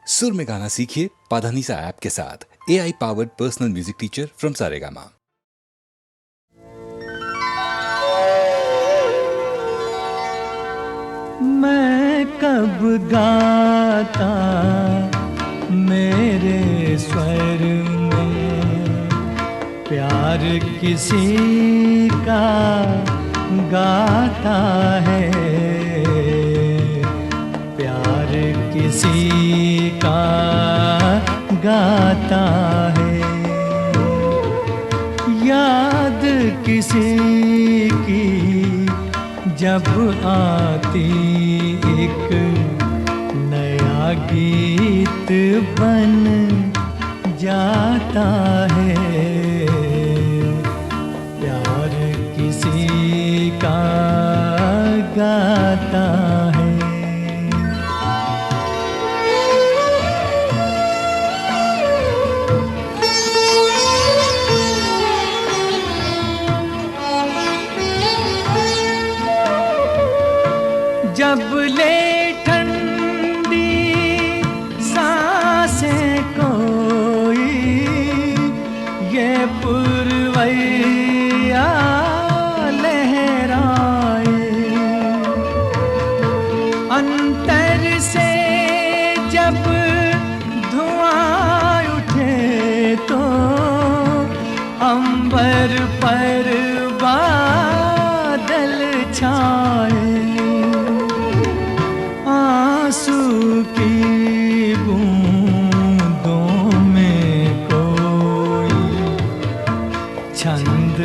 सुर में गाना सीखिए पाधानीसा ऐप के साथ। AI powered personal music teacher from Saregama. मैं कब गाता मेरे स्वर में प्यार किसी का गाता है, प्यार किसी का गाता है, याद किसी की जब आती एक नया गीत बन जाता है, प्यार किसी का गाता है। जब ले ठंडी सांसें कोई ये पुरवैया लहराए, अंतर से जब धुआं उठे तो अंबर पर बादल छाए, आंसू की बूंदों में कोई छंद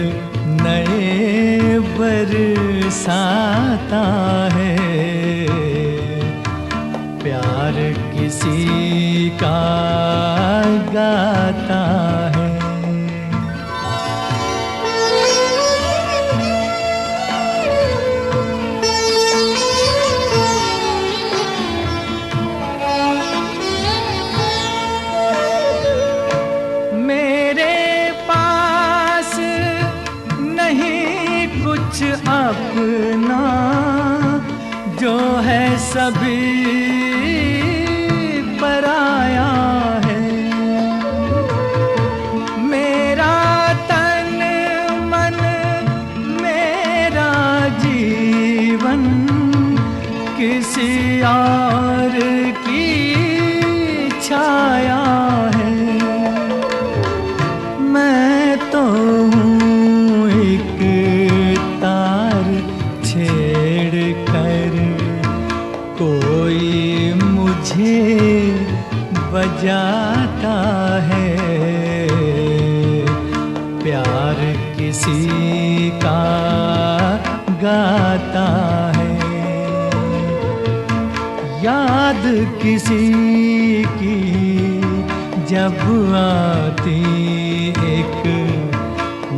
नए बरसाता है, प्यार किसी का गाता है। अपना जो है सभी पराया है, मेरा तन मन मेरा जीवन किसी और की छाया है, मैं तो कोई मुझे बजाता है, प्यार किसी का गाता है, याद किसी की जब आती एक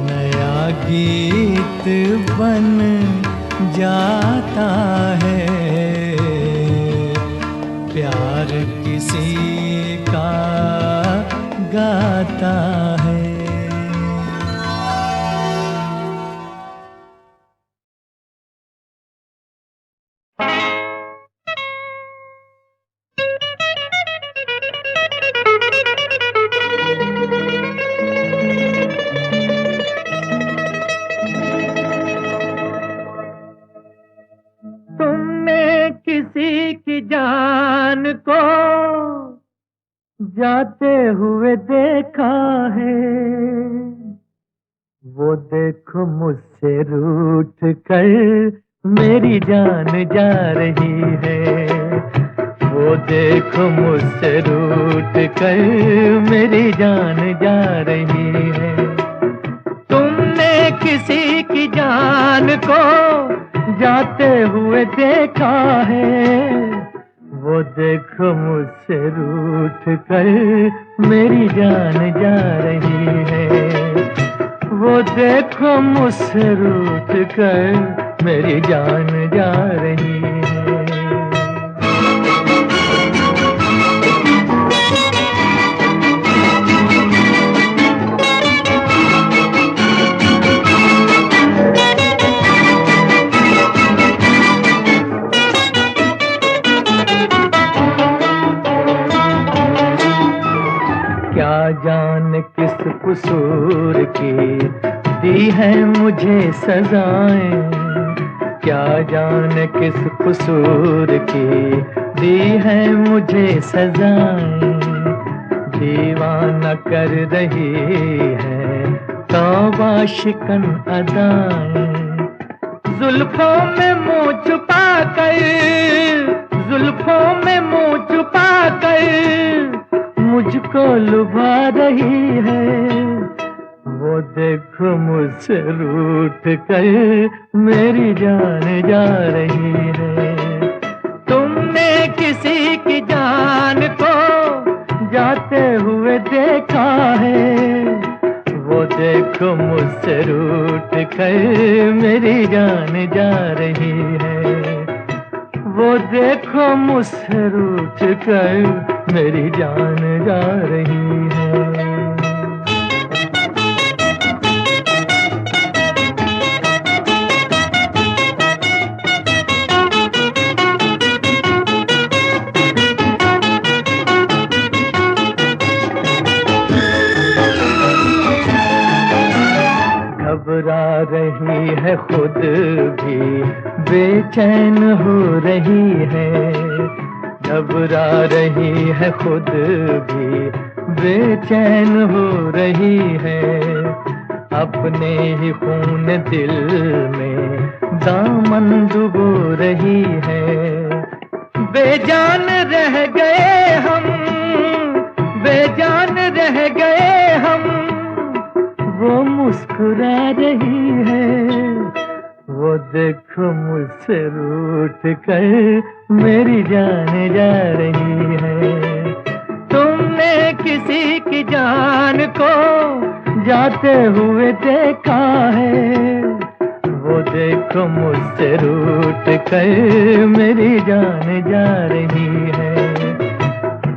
नया गीत बन जाता है, प्यार किसी का गाता है। किसी की जान को जाते हुए देखा है, वो देखो मुझसे रूठ कर मेरी जान जा रही है, वो देखो मुझसे रूठ कर मेरी जान जा रही है। तुमने किसी की जान को जाते हुए देखा है, वो देखो मुझसे रूठ कर मेरी जान जा रही है, वो देखो मुझसे रूठ कर मेरी जान जा रही है। जाने किस कसूर की दी है मुझे सजाएं, क्या जाने किस कसूर की दी है मुझे सजाएं। दीवाना कर रही है तौबा शिकन अदाएं। जुल्फों में मुँह छुपा कर, जुल्फों में मुँह छुपा कर मुझको लुभा रही है। वो देखो मुझसे रूठ कर मेरी जान जा रही है। तुमने किसी की जान को जाते हुए देखा है, वो देखो मुझसे रूठ कर मेरी जान जा रही है। वो देखो मुझसे रूठ कर मेरी जान जा रही है। घबरा रही है खुद भी बेचैन हो रही है, घबरा रही है खुद भी बेचैन हो रही है। अपने ही खून दिल में दामन डुबो रही है। बेजान रह गए हम, बेजान रह गए हम, वो मुस्कुरा रही है। वो देखो मुझसे रूठ कर मेरी जान जा रही है। तुमने किसी की जान को जाते हुए देखा है, वो देखो मुझसे रूठ कर मेरी जान जा रही है।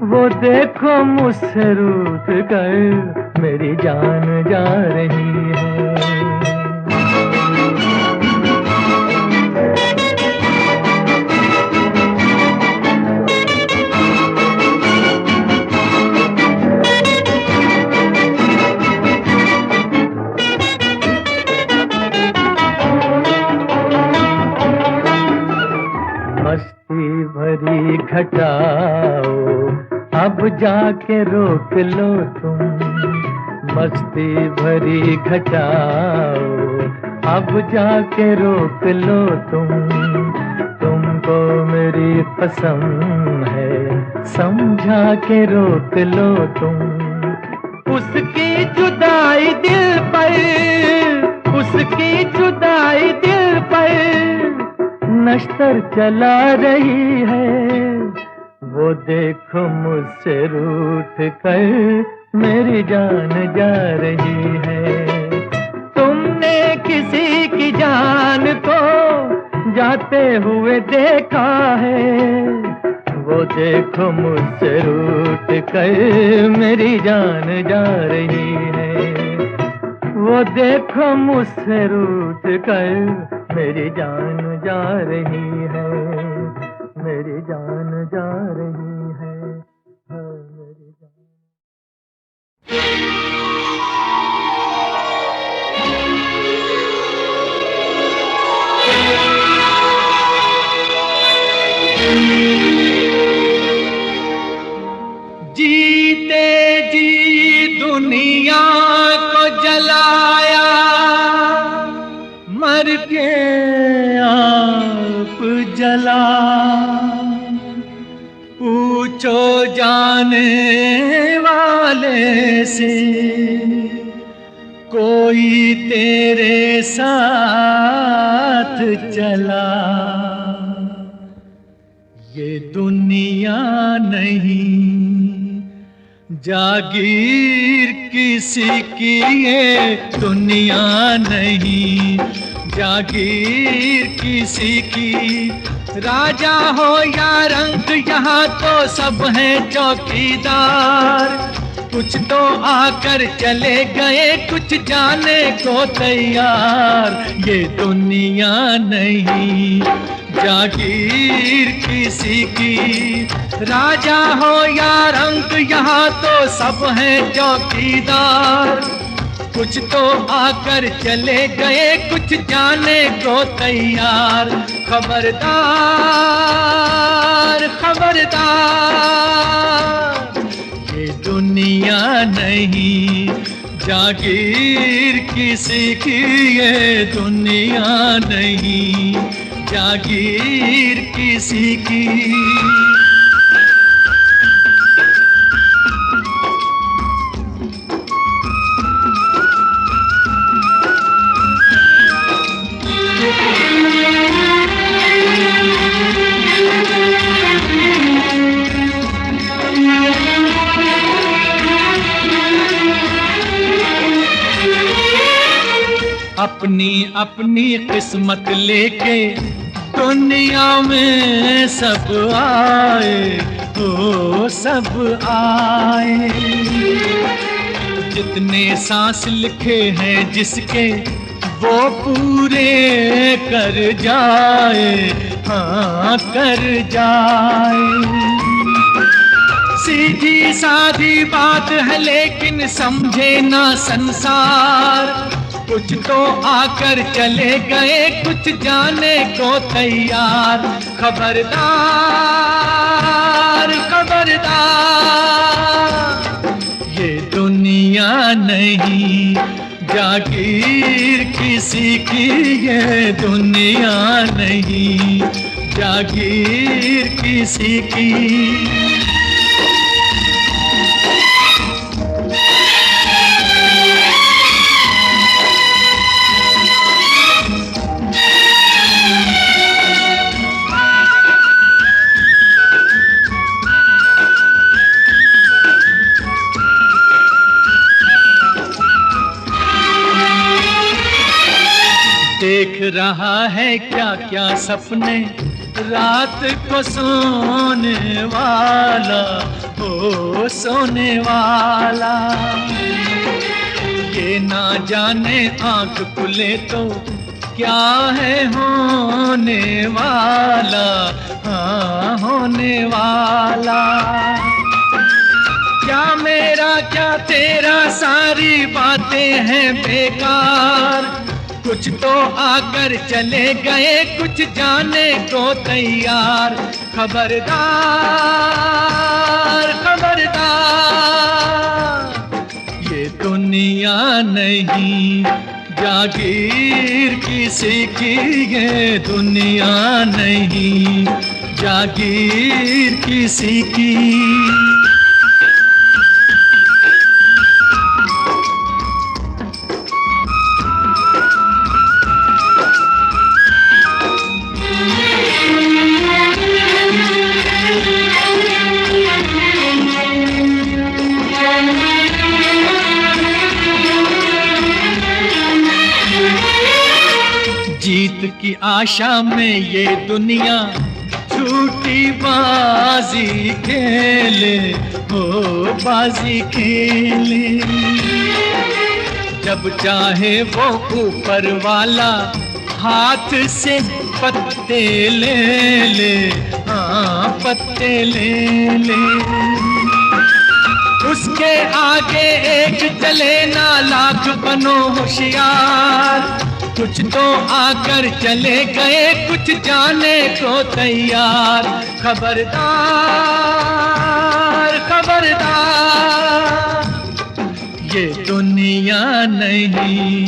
वो देखो मुझसे रूठ कर मेरी जान जा रही है। मस्ती भरी घटाओ अब जाके रोक लो तुम, मस्ती भरी घटाओ अब जाके रोक लो तुम। तुमको मेरी कसम है समझा के रोक लो तुम। उसकी जुदाई दिल पर, उसकी जुदाई दिल पर नश्तर चला रही है। वो देखो मुझसे रूठ कर मेरी जान जा रही है। तुमने किसी की जान को जाते हुए देखा है, वो देखो मुझसे रूठ कर मेरी जान जा रही है। वो देखो मुझसे रूठ कर मेरी जान जा रही है, मेरी जान जा रही है, मेरी जान। जीते जी दुनिया को जलाया, मर के आप जला। पूछो जाने वाले से कोई तेरे साथ चला। ये दुनिया नहीं जागीर किसी की, ये दुनिया नहीं जागीर किसी की। राजा हो या रंक यहाँ तो सब हैं चौकीदार। कुछ तो आकर चले गए, कुछ जाने को तैयार। ये दुनिया नहीं जागीर किसी की। राजा हो या रंक यहाँ तो सब हैं चौकीदार, कुछ तो आकर चले गए, कुछ जाने को तैयार। खबरदार खबरदार, ये दुनिया नहीं जागीर किसी की, ये दुनिया नहीं जागीर किसी की। अपनी अपनी किस्मत लेके दुनिया में सब आए, ओ सब आए। जितने सांस लिखे हैं जिसके वो पूरे कर जाए, हाँ कर जाए। सीधी सादी बात है लेकिन समझे ना संसार, कुछ तो आकर चले गए, कुछ जाने को तैयार। खबरदार खबरदार, ये दुनिया नहीं जागीर किसी की, ये दुनिया नहीं जागीर किसी की। देख रहा है क्या क्या सपने रात को सोने वाला, ओ सोने वाला। ये ना जाने आंख खुले तो क्या है होने वाला, हाँ होने वाला। क्या मेरा क्या तेरा सारी बातें हैं बेकार, कुछ तो आकर चले गए, कुछ जाने को तैयार। खबरदार खबरदार, ये दुनिया नहीं जागीर किसी की, ये दुनिया नहीं जागीर किसी की। जीत की आशा में ये दुनिया झूठी बाजी खेले, हो बाजी खेले। जब चाहे वो ऊपर वाला हाथ से पत्ते ले ले, हाँ पत्ते ले ले। उसके आगे एक चले ना लाख बनो होशियार, कुछ तो आकर चले गए, कुछ जाने को तैयार। खबरदार खबरदार, ये दुनिया नहीं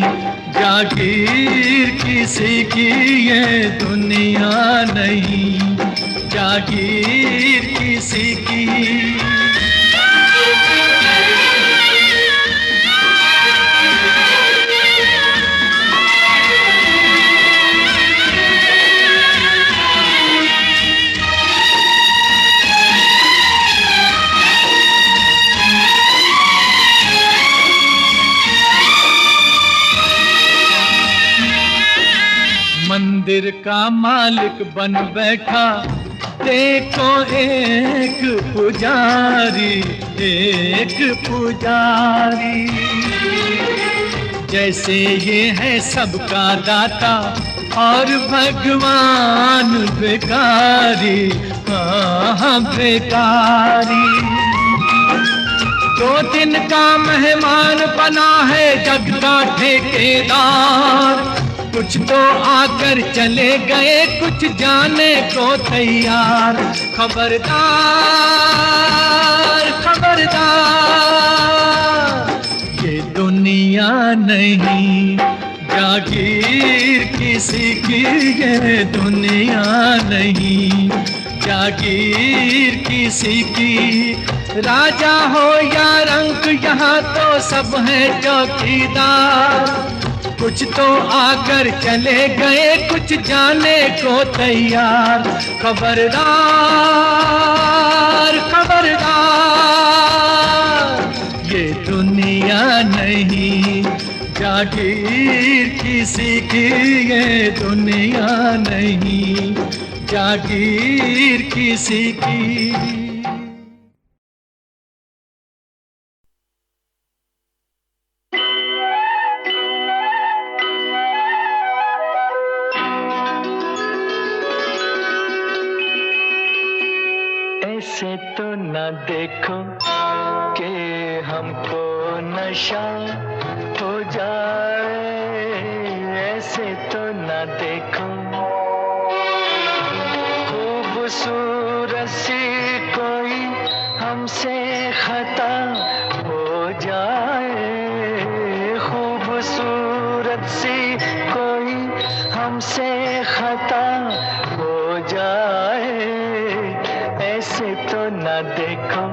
जागीर किसी की, ये दुनिया नहीं जागीर किसी की। मंदिर का मालिक बन बैठा देखो एक पुजारी, एक पुजारी। जैसे ये है सबका दाता और भगवान भिखारी, हाँ भिखारी। दिन का मेहमान बना है जग का ठेकेदार। कुछ तो आकर चले गए, कुछ जाने को तैयार। खबरदार खबरदार, ये दुनिया नहीं जागीर किसी की, ये दुनिया नहीं जागीर किसी की। राजा हो या रंक यहाँ तो सब है चौकीदार। कुछ तो आकर चले गए, कुछ जाने को तैयार। खबरदार खबरदार, ये दुनिया नहीं जागीर किसी की, ये दुनिया नहीं जागीर किसी की। ऐसे तो न देखो कि हमको नशा हो जाए, ऐसे तो न देखो खूबसूरत सी कोई हमसे खता हो जाए, खूबसूरत सी कोई हमसे खता हो जाए, ऐसे तो न देखो।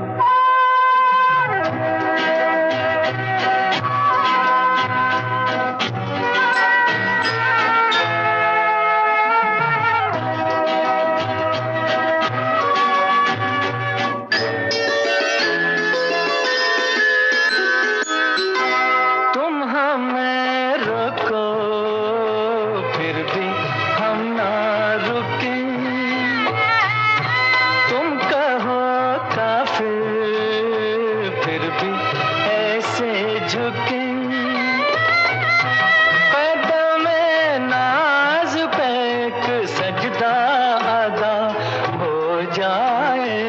तुम हमें रोको फिर भी हम ना रुके, तुम कहो काफिर फिर भी ऐसे झुके। कदम नाज पे एक सजदा अदा हो जाए,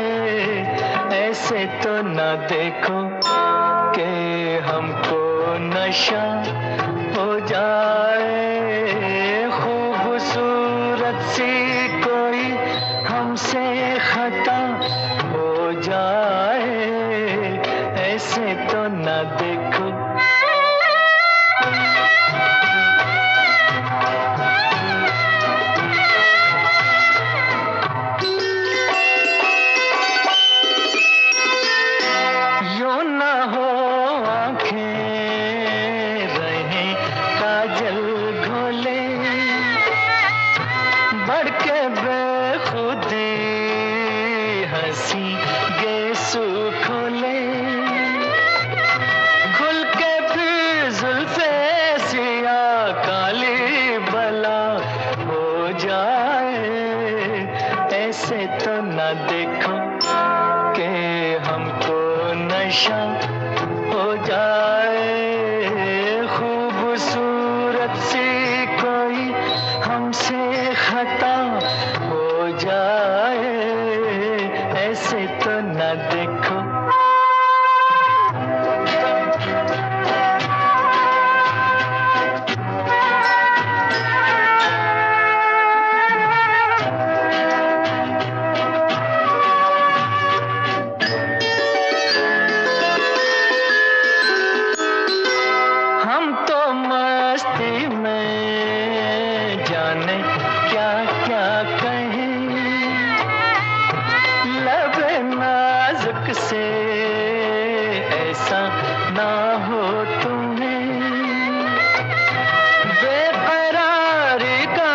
ऐसे तो न देखो कि हमको नशा हो जाए, खूबसूरत सी कोई हमसे खता हो जाए, ऐसे तो न देखो। यूं न हो आंखें रहें काजल घोले, बढ़ के बेखुदी हंसी गेसू खोले, खुल के फिर जुल्फे सिया काली बला हो जाए, ऐसे तो न देखो कि हमको नशा हो जाए, खूबसूरत सी कोई हमसे खता हो जाए, ऐसे तो न देखो। हम तो मस्ती में जाने क्या क्या कहें, लब नाजुक से ऐसा ना हो तुम्हें, बेकरारी का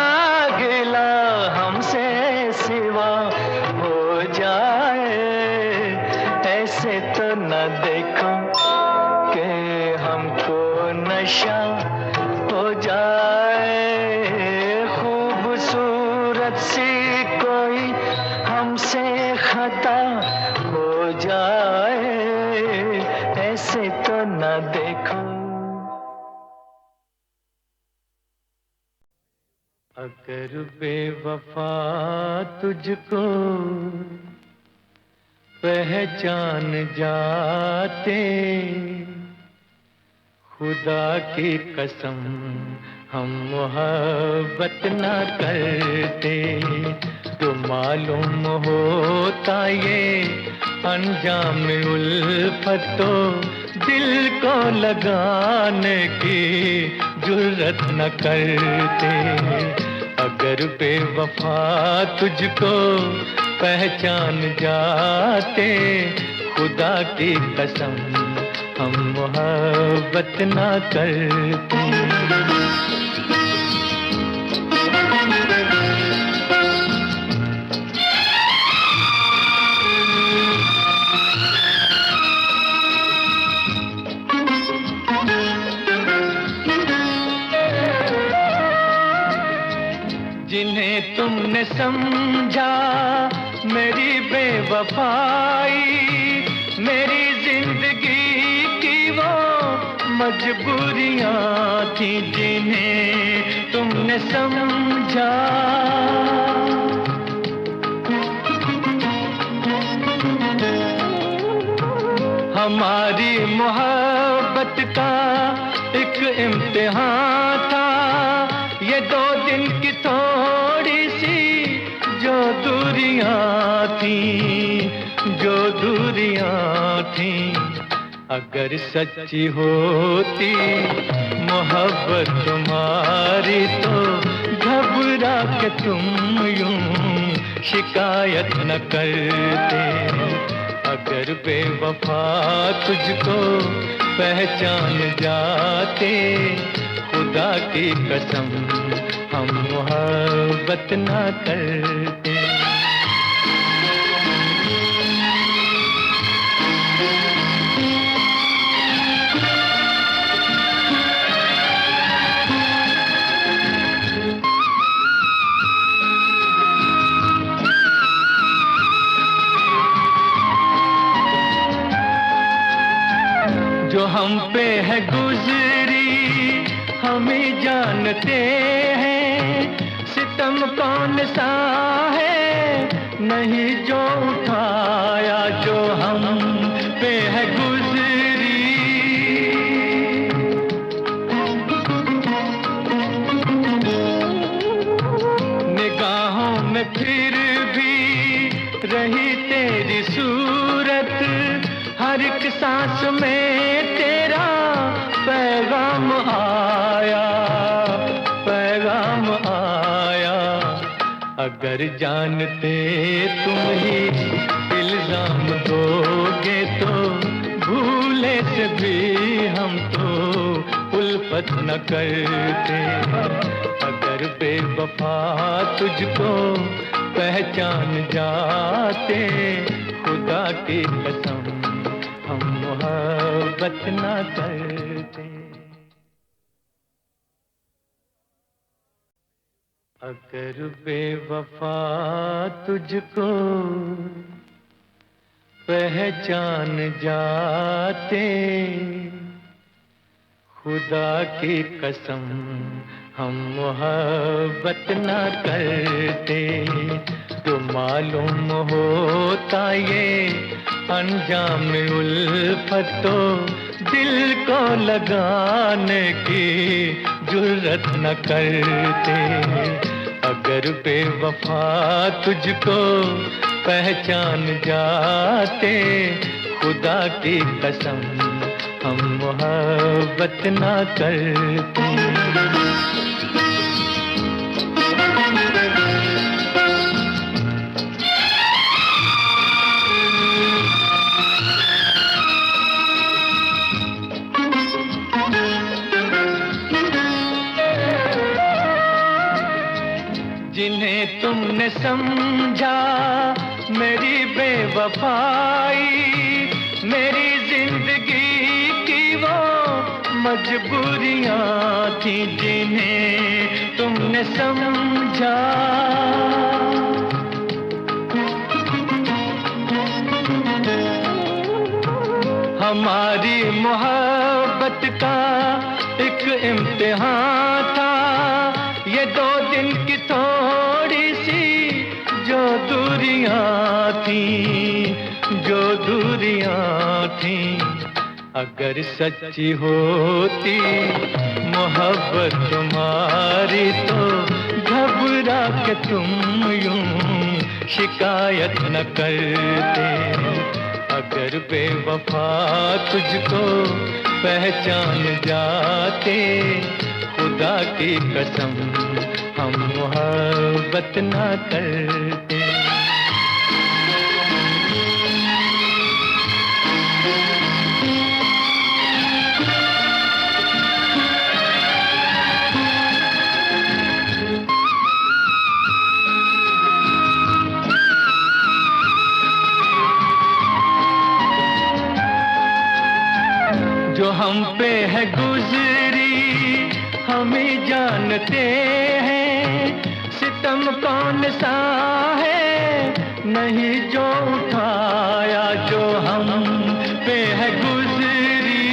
गिला हमसे सिवा हो जाए, ऐसे तो न देखो कि हमको नशा हो जाए, खूबसूरत सी कोई हमसे खता हो जाए, ऐसे तो न देखो। अगर बेवफा तुझको पहचान जाते, खुदा की कसम हम मोहब्बत न करते, तो मालूम होता ये अंजाम उल्फत, तो दिल को लगाने की जुर्रत न करते। अगर बेवफा तुझको पहचान जाते, खुदा की कसम हम मोहब्बत न करते। जिन्हें तुमने समझा मेरी बेवफाई, मेरी जिंदगी की वो मजबूरियां थी, जिन्हें तुमने समझा। हमारी मोहब्बत का एक इम्तिहान था ये, 2 दिन की थोड़ी सी जो दूरियां थी, जो दूरियां थी। अगर सच्ची होती मोहब्बत तुम्हारी, तो घबरा के तुम यूं शिकायत न करते। अगर बेवफा तुझको पहचान जाते, खुदा की कसम हम मोहब्बत न करते। जो हम पे है गुजरी हम ही जानते हैं, सितम कौन सा है नहीं जो उठाया, जो हम पे है गुजरी। निगाहों में फिर भी रही तेरी सूरत, हर एक सांस में तेरा पैगाम आया, पैगाम आया। अगर जानते तुम ही इल्जाम दोगे, तो भूले से भी हम तो उल्फत न करते। अगर बेवफा तुझको पहचान जाते, खुदा की कसम हम मोहब्बत न करते। अगर बेवफा तुझको पहचान जाते, खुदा की कसम हम मोहब्बत न करते, तो मालूम होता ये अंजाम उल्फत, तो दिल को लगाने की जुर्रत न करते। अगर बेवफा तुझको पहचान जाते, खुदा की कसम हम मोहब्बत न करते। जिन्हें तुमने समझा मेरी बेवफाई, मेरी जिंदगी की वो मजबूरियां थी, जिन्हें तुमने समझा। हमारी मोहब्बत का एक इम्तिहान था ये, 2 दिन की थोड़ी सी जो दूरियां थी, जो खुशियाँ थी, अगर सच्ची होती मोहब्बत तुम्हारी तो घबरा के तुम यूं शिकायत न करते। अगर बेवफा तुझको पहचान जाते, खुदा की कसम हम मोहब्बत न करते। जो हम पे है गुजरी हम ही जानते हैं, सितम कौन सा है नहीं जो उठाया जो हम पे है गुजरी।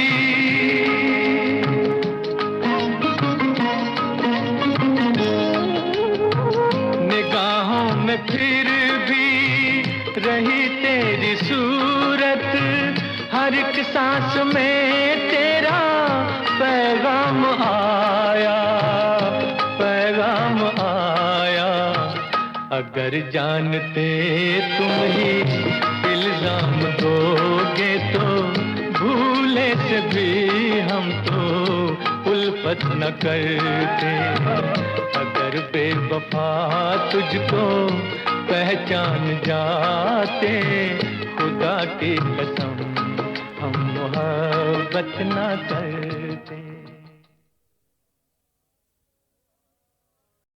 निगाहों में फिर भी रही तेरी सूरत, हर एक सांस में तेरा पैगाम आया, पैगाम आया। अगर जानते तुम ही इल्जाम दोगे तो भूले से भी हम तो उल्फत न करते। अगर बेवफा तुझको पहचान जाते, खुदा की कसम हम मोहब्बत न करते।